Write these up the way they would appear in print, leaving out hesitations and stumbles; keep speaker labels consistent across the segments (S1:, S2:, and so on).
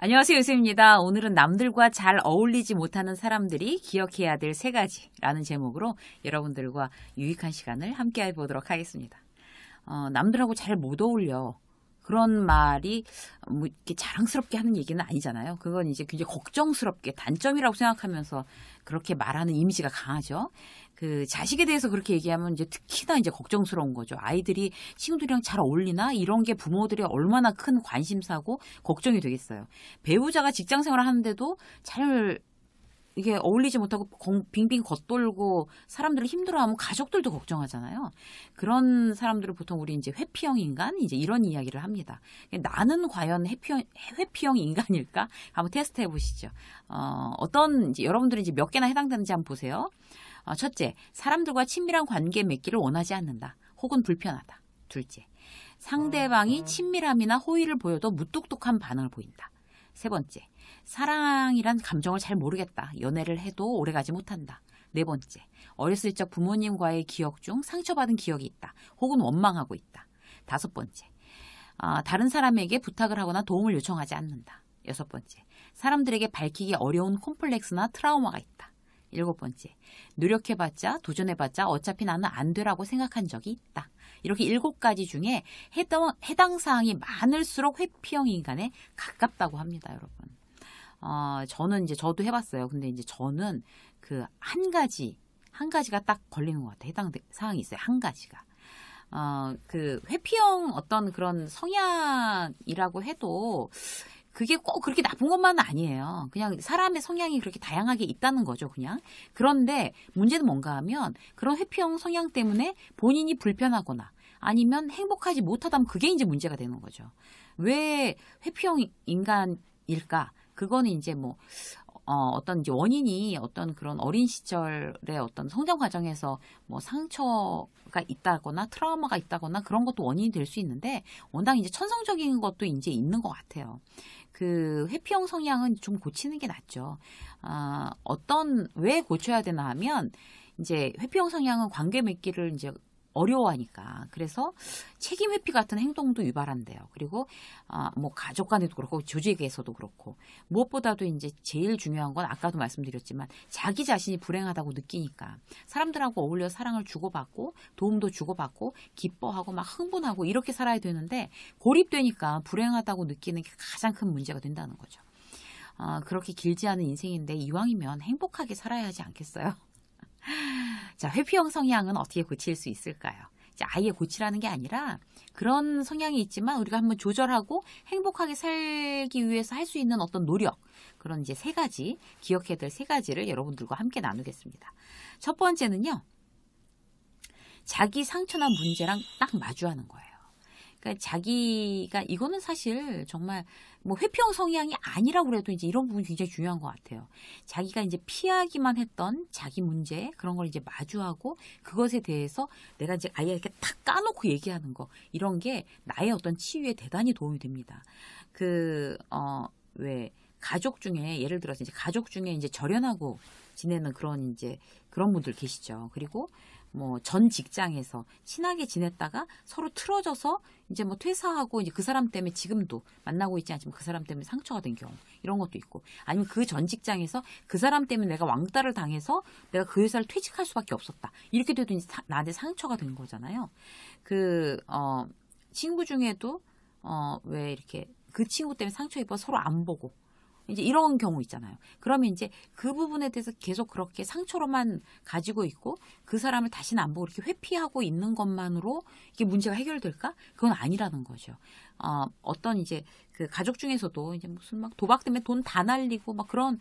S1: 안녕하세요, 요셉입니다. 오늘은 남들과 잘 어울리지 못하는 사람들이 기억해야 될 3가지라는 제목으로 여러분들과 유익한 시간을 함께 해보도록 하겠습니다. 남들하고 잘 못 어울려. 그런 말이 뭐 이렇게 자랑스럽게 하는 얘기는 아니잖아요. 그건 이제 굉장히 걱정스럽게 단점이라고 생각하면서 그렇게 말하는 이미지가 강하죠. 그 자식에 대해서 그렇게 얘기하면 이제 특히나 이제 걱정스러운 거죠. 아이들이 친구들이랑 잘 어울리나 이런 게 부모들이 얼마나 큰 관심사고 걱정이 되겠어요. 배우자가 직장 생활을 하는데도 잘 이게 어울리지 못하고 빙빙 겉돌고 사람들을 힘들어하면 가족들도 걱정하잖아요. 그런 사람들을 보통 우리 이제 회피형 인간 이제 이런 이야기를 합니다. 나는 과연 회피형 인간일까? 한번 테스트 해보시죠. 어떤 이제 여러분들이 이제 몇 개나 해당되는지 한번 보세요. 첫째, 사람들과 친밀한 관계 맺기를 원하지 않는다. 혹은 불편하다. 둘째, 상대방이 친밀함이나 호의를 보여도 무뚝뚝한 반응을 보인다. 세 번째, 사랑이란 감정을 잘 모르겠다. 연애를 해도 오래가지 못한다. 네 번째, 어렸을 적 부모님과의 기억 중 상처받은 기억이 있다. 혹은 원망하고 있다. 다섯 번째, 다른 사람에게 부탁을 하거나 도움을 요청하지 않는다. 여섯 번째, 사람들에게 밝히기 어려운 콤플렉스나 트라우마가 있다. 일곱 번째, 노력해봤자 도전해봤자 어차피 나는 안 되라고 생각한 적이 있다. 이렇게 7가지 중에 해당 사항이 많을수록 회피형 인간에 가깝다고 합니다, 여러분. 저는 이제 저도 해봤어요. 근데 이제 저는 그 한 가지가 딱 걸리는 것 같아요. 해당 사항이 있어요. 한 가지가. 그 회피형 어떤 그런 성향이라고 해도 그게 꼭 그렇게 나쁜 것만은 아니에요. 그냥 사람의 성향이 그렇게 다양하게 있다는 거죠, 그냥. 그런데 문제는 뭔가 하면 그런 회피형 성향 때문에 본인이 불편하거나 아니면 행복하지 못하다면 그게 이제 문제가 되는 거죠. 왜 회피형 인간일까? 그거는 이제 뭐, 어떤 이제 원인이 어떤 그런 어린 시절의 어떤 성장 과정에서 뭐 상처가 있다거나 트라우마가 있다거나 그런 것도 원인이 될 수 있는데 워낙 이제 천성적인 것도 이제 있는 것 같아요. 그 회피형 성향은 좀 고치는 게 낫죠. 왜 고쳐야 되나 하면 이제 회피형 성향은 관계 맺기를 이제 어려워하니까. 그래서 책임 회피 같은 행동도 유발한대요. 그리고 뭐 가족 간에도 그렇고 조직에서도 그렇고 무엇보다도 이제 제일 중요한 건 아까도 말씀드렸지만 자기 자신이 불행하다고 느끼니까 사람들하고 어울려 사랑을 주고받고 도움도 주고받고 기뻐하고 막 흥분하고 이렇게 살아야 되는데 고립되니까 불행하다고 느끼는 게 가장 큰 문제가 된다는 거죠. 그렇게 길지 않은 인생인데 이왕이면 행복하게 살아야 하지 않겠어요? 자, 회피형 성향은 어떻게 고칠 수 있을까요? 아예 고치라는 게 아니라 그런 성향이 있지만 우리가 한번 조절하고 행복하게 살기 위해서 할 수 있는 어떤 노력, 그런 이제 3가지, 기억해야 될 3가지를 여러분들과 함께 나누겠습니다. 첫 번째는요, 자기 상처나 문제랑 딱 마주하는 거예요. 그러니까 자기가 이거는 사실 정말 뭐 회피형 성향이 아니라고 그래도 이제 이런 부분이 굉장히 중요한 것 같아요. 자기가 이제 피하기만 했던 자기 문제 그런 걸 이제 마주하고 그것에 대해서 내가 이제 아예 이렇게 탁 까놓고 얘기하는 거 이런 게 나의 어떤 치유에 대단히 도움이 됩니다. 왜 가족 중에 예를 들어서 이제 가족 중에 이제 절연하고 지내는 그런 분들 계시죠. 그리고 뭐 전 직장에서 친하게 지냈다가 서로 틀어져서 이제 뭐 퇴사하고 이제 그 사람 때문에 지금도 만나고 있지 않지만 그 사람 때문에 상처가 된 경우 이런 것도 있고 아니면 그 전 직장에서 그 사람 때문에 내가 왕따를 당해서 내가 그 회사를 퇴직할 수밖에 없었다. 이렇게 돼도 이제 나한테 상처가 된 거잖아요. 친구 중에도 왜 이렇게 그 친구 때문에 상처 입어 서로 안 보고 이제 이런 경우 있잖아요. 그러면 이제 그 부분에 대해서 계속 그렇게 상처로만 가지고 있고 그 사람을 다시는 안 보고 이렇게 회피하고 있는 것만으로 이게 문제가 해결될까? 그건 아니라는 거죠. 어떤 이제 그 가족 중에서도 이제 무슨 막 도박 때문에 돈 다 날리고 막 그런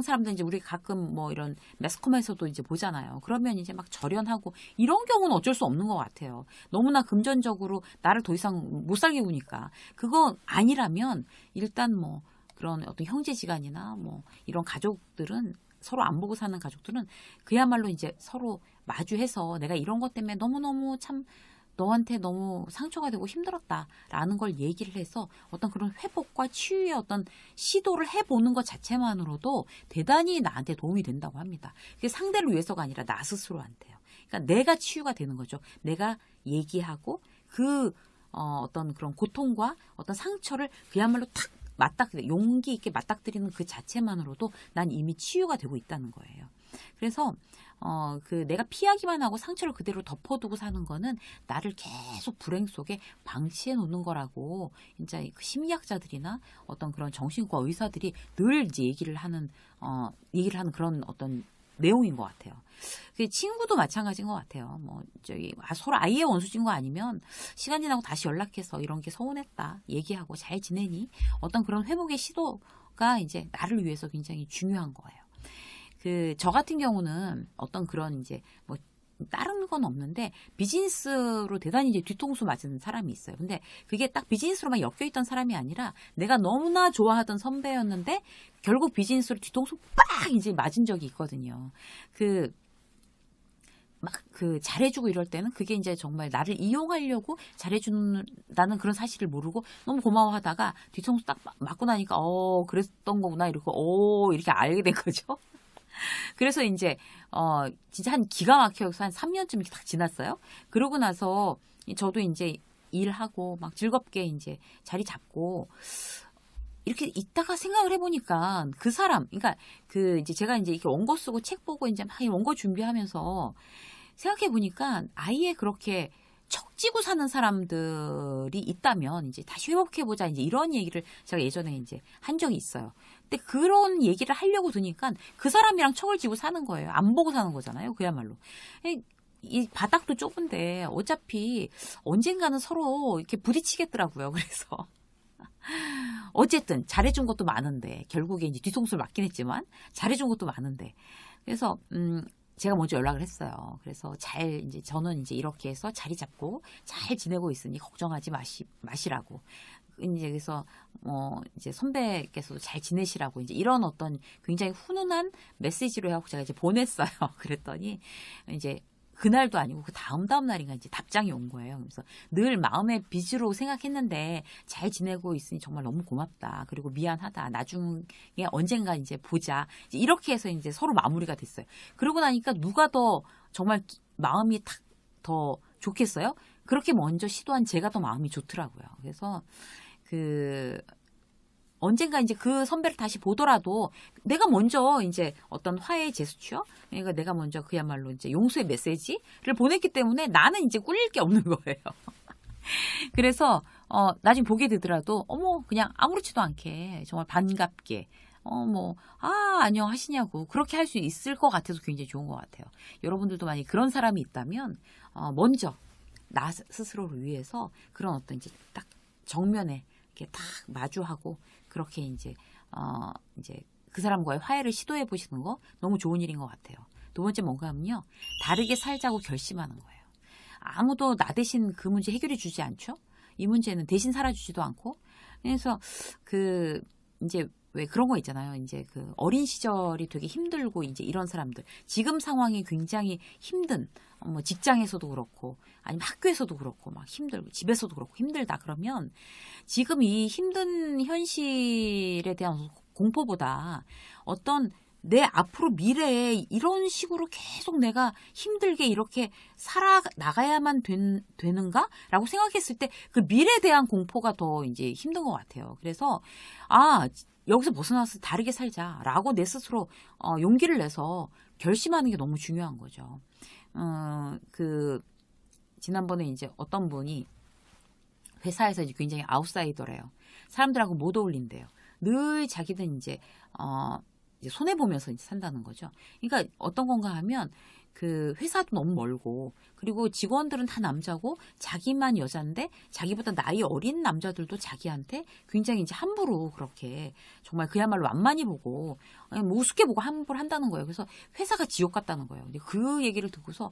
S1: 사람들 이제 우리 가끔 뭐 이런 매스컴에서도 이제 보잖아요. 그러면 이제 막 절연하고 이런 경우는 어쩔 수 없는 것 같아요. 너무나 금전적으로 나를 더 이상 못 살게 구니까. 그거 아니라면 일단 뭐 그런 어떤 형제지간이나 뭐 이런 가족들은 서로 안 보고 사는 가족들은 그야말로 이제 서로 마주해서 내가 이런 것 때문에 너무너무 참 너한테 너무 상처가 되고 힘들었다라는 걸 얘기를 해서 어떤 그런 회복과 치유의 어떤 시도를 해보는 것 자체만으로도 대단히 나한테 도움이 된다고 합니다. 그게 상대를 위해서가 아니라 나 스스로한테요. 그러니까 내가 치유가 되는 거죠. 내가 얘기하고 어떤 그런 고통과 어떤 상처를 그야말로 탁 용기 있게 맞닥뜨리는 그 자체만으로도 난 이미 치유가 되고 있다는 거예요. 그래서 내가 피하기만 하고 상처를 그대로 덮어두고 사는 거는 나를 계속 불행 속에 방치해 놓는 거라고 진짜 그 심리학자들이나 어떤 그런 정신과 의사들이 늘 이제 얘기를 하는 그런 어떤 내용인 것 같아요. 그 친구도 마찬가지인 것 같아요. 서로 아이의 원수진 거 아니면 시간 지나고 다시 연락해서 이런 게 서운했다 얘기하고 잘 지내니 어떤 그런 회복의 시도가 이제 나를 위해서 굉장히 중요한 거예요. 저 같은 경우는 어떤 그런 다른 건 없는데 비즈니스로 대단히 이제 뒤통수 맞은 사람이 있어요. 근데 그게 딱 비즈니스로만 엮여있던 사람이 아니라 내가 너무나 좋아하던 선배였는데 결국 비즈니스로 뒤통수 빡 이제 맞은 적이 있거든요. 잘해주고 이럴 때는 그게 이제 정말 나를 이용하려고 잘해준다는 그런 사실을 모르고 너무 고마워하다가 뒤통수 딱 맞고 나니까 그랬던 거구나 이러고 이렇게 알게 된 거죠. 그래서 이제 진짜 한 기가 막혀서 한 3년쯤 이렇게 딱 지났어요. 그러고 나서 저도 이제 일하고 막 즐겁게 이제 자리 잡고 이렇게 있다가 생각을 해보니까 그 사람, 그러니까 이제 제가 이제 이렇게 원고 쓰고 책 보고 이제 막 원고 준비하면서 생각해보니까 아예 그렇게 척지고 사는 사람들이 있다면 이제 다시 회복해보자 이제 이런 얘기를 제가 예전에 이제 한 적이 있어요. 근데 그런 얘기를 하려고 드니까 그 사람이랑 척을 지고 사는 거예요. 안 보고 사는 거잖아요. 그야말로. 이 바닥도 좁은데 어차피 언젠가는 서로 이렇게 부딪히겠더라고요. 그래서 어쨌든 잘해준 것도 많은데 결국에 이제 뒤통수를 맞긴 했지만 잘해준 것도 많은데 그래서 제가 먼저 연락을 했어요. 그래서 이제 저는 이제 이렇게 해서 자리 잡고 잘 지내고 있으니 걱정하지 마시라고. 이제 그래서 이제 선배께서도 잘 지내시라고 이제 이런 어떤 굉장히 훈훈한 메시지로 해갖고 제가 이제 보냈어요. 그랬더니 이제 그날도 아니고 그 다음 날인가 이제 답장이 온 거예요. 그래서 늘 마음의 빚으로 생각했는데 잘 지내고 있으니 정말 너무 고맙다. 그리고 미안하다. 나중에 언젠가 이제 보자. 이제 이렇게 해서 이제 서로 마무리가 됐어요. 그러고 나니까 누가 더 정말 마음이 더 좋겠어요? 그렇게 먼저 시도한 제가 더 마음이 좋더라고요. 그래서 언젠가 이제 그 선배를 다시 보더라도 내가 먼저 이제 어떤 화해의 제스처, 그러니까 내가 먼저 그야말로 이제 용서의 메시지를 보냈기 때문에 나는 이제 꿀릴 게 없는 거예요. 그래서 나중에 보게 되더라도 그냥 아무렇지도 않게 정말 반갑게 안녕하시냐고 그렇게 할 수 있을 것 같아서 굉장히 좋은 것 같아요. 여러분들도 만약 그런 사람이 있다면 먼저 나 스스로를 위해서 그런 어떤 이제 딱 정면에 이렇게 딱 마주하고 그렇게 이제 그 사람과의 화해를 시도해 보시는 거 너무 좋은 일인 것 같아요. 두 번째 뭔가 하면요. 다르게 살자고 결심하는 거예요. 아무도 나 대신 그 문제 해결해 주지 않죠. 이 문제는 대신 살아주지도 않고. 그래서 이제 왜 그런 거 있잖아요. 이제 어린 시절이 되게 힘들고 이제 이런 사람들 지금 상황이 굉장히 힘든 직장에서도 그렇고 아니면 학교에서도 그렇고 막 힘들고 집에서도 그렇고 힘들다 그러면 지금 이 힘든 현실에 대한 공포보다 어떤 내 앞으로 미래에 이런 식으로 계속 내가 힘들게 이렇게 살아나가야만 되는가라고 생각했을 때 그 미래에 대한 공포가 더 이제 힘든 것 같아요. 그래서 여기서 벗어나서 다르게 살자라고 내 스스로 용기를 내서 결심하는 게 너무 중요한 거죠. 지난번에 이제 어떤 분이 회사에서 이제 굉장히 아웃사이더래요. 사람들하고 못 어울린대요. 늘 자기는 이제 손해 보면서 이제 산다는 거죠. 그러니까 어떤 건가 하면 회사도 너무 멀고 그리고 직원들은 다 남자고 자기만 여잔데 자기보다 나이 어린 남자들도 자기한테 굉장히 이제 함부로 그렇게 정말 그야말로 만만히 보고 우습게 보고 함부로 한다는 거예요. 그래서 회사가 지옥 같다는 거예요. 근데 그 얘기를 듣고서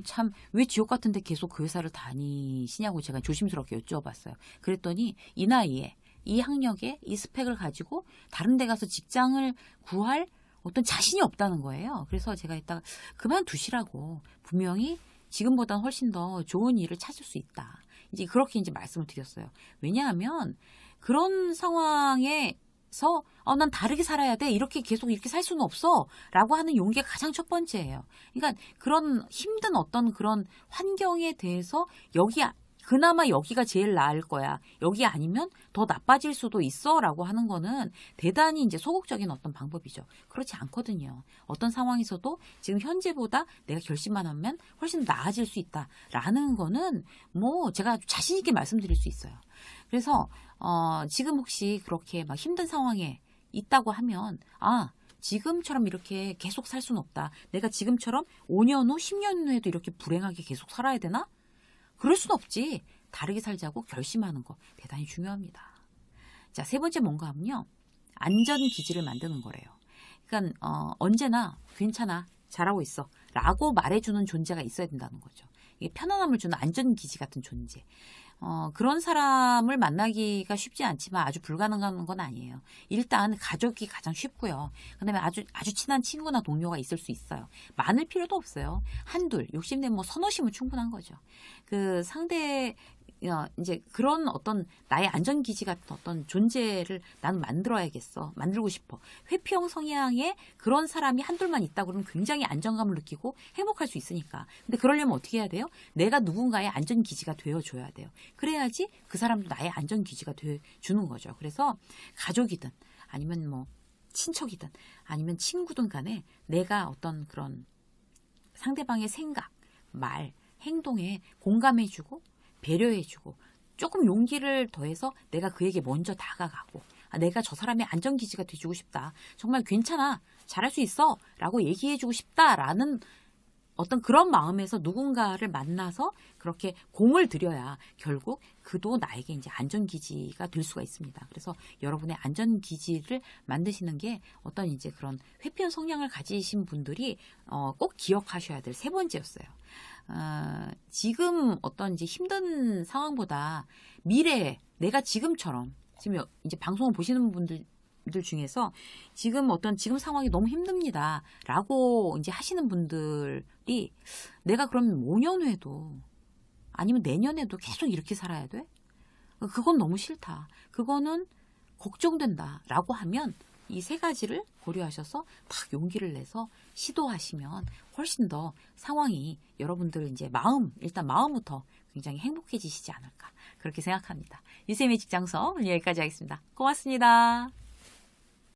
S1: 참 왜 지옥 같은데 계속 그 회사를 다니시냐고 제가 조심스럽게 여쭤봤어요. 그랬더니 이 나이에 이 학력에 이 스펙을 가지고 다른 데 가서 직장을 구할 어떤 자신이 없다는 거예요. 그래서 제가 이따가 그만두시라고 분명히 지금보다는 훨씬 더 좋은 일을 찾을 수 있다. 이제 그렇게 이제 말씀을 드렸어요. 왜냐하면 그런 상황에서 난 다르게 살아야 돼. 이렇게 계속 이렇게 살 수는 없어. 라고 하는 용기가 가장 첫 번째예요. 그러니까 그런 힘든 어떤 그런 환경에 대해서 그나마 여기가 제일 나을 거야. 여기 아니면 더 나빠질 수도 있어. 라고 하는 거는 대단히 이제 소극적인 어떤 방법이죠. 그렇지 않거든요. 어떤 상황에서도 지금 현재보다 내가 결심만 하면 훨씬 나아질 수 있다. 라는 거는 뭐 제가 자신있게 말씀드릴 수 있어요. 그래서, 지금 혹시 그렇게 막 힘든 상황에 있다고 하면, 지금처럼 이렇게 계속 살 수는 없다. 내가 지금처럼 5년 후, 10년 후에도 이렇게 불행하게 계속 살아야 되나? 그럴 순 없지. 다르게 살자고 결심하는 거 대단히 중요합니다. 자, 세 번째 뭔가 하면요. 안전기지를 만드는 거래요. 그러니까 언제나 괜찮아. 잘하고 있어. 라고 말해주는 존재가 있어야 된다는 거죠. 이게 편안함을 주는 안전기지 같은 존재. 그런 사람을 만나기가 쉽지 않지만 아주 불가능한 건 아니에요. 일단 가족이 가장 쉽고요. 그다음에 아주 친한 친구나 동료가 있을 수 있어요. 많을 필요도 없어요. 한둘, 욕심내면 뭐 서너시면 충분한 거죠. 그 상대 이제 그런 어떤 나의 안전기지 같은 어떤 존재를 나는 만들고 싶어. 회피형 성향의 그런 사람이 한둘만 있다 그러면 굉장히 안정감을 느끼고 행복할 수 있으니까. 근데 그러려면 어떻게 해야 돼요? 내가 누군가의 안전기지가 되어줘야 돼요. 그래야지 그 사람도 나의 안전기지가 되어주는 거죠. 그래서 가족이든 아니면 뭐 친척이든 아니면 친구든 간에 내가 어떤 그런 상대방의 생각, 말, 행동에 공감해주고 배려해주고 조금 용기를 더해서 내가 그에게 먼저 다가가고 내가 저 사람의 안전기지가 돼주고 싶다. 정말 괜찮아. 잘할 수 있어. 라고 얘기해주고 싶다라는 어떤 그런 마음에서 누군가를 만나서 그렇게 공을 들여야 결국 그도 나에게 이제 안전기지가 될 수가 있습니다. 그래서 여러분의 안전기지를 만드시는 게 어떤 이제 그런 회피형 성향을 가지신 분들이 꼭 기억하셔야 될 세 번째였어요. 지금 어떤 이제 힘든 상황보다 미래에 내가 지금 이제 방송을 보시는 분들 중에서 지금 상황이 너무 힘듭니다. 라고 이제 하시는 분들이 내가 그럼 5년 후에도 아니면 내년에도 계속 이렇게 살아야 돼? 그건 너무 싫다. 그거는 걱정된다. 라고 하면 이 세 가지를 고려하셔서 딱 용기를 내서 시도하시면 훨씬 더 상황이 여러분들 이제 일단 마음부터 굉장히 행복해지시지 않을까. 그렇게 생각합니다. 유쌤의 직장서 오늘 여기까지 하겠습니다. 고맙습니다.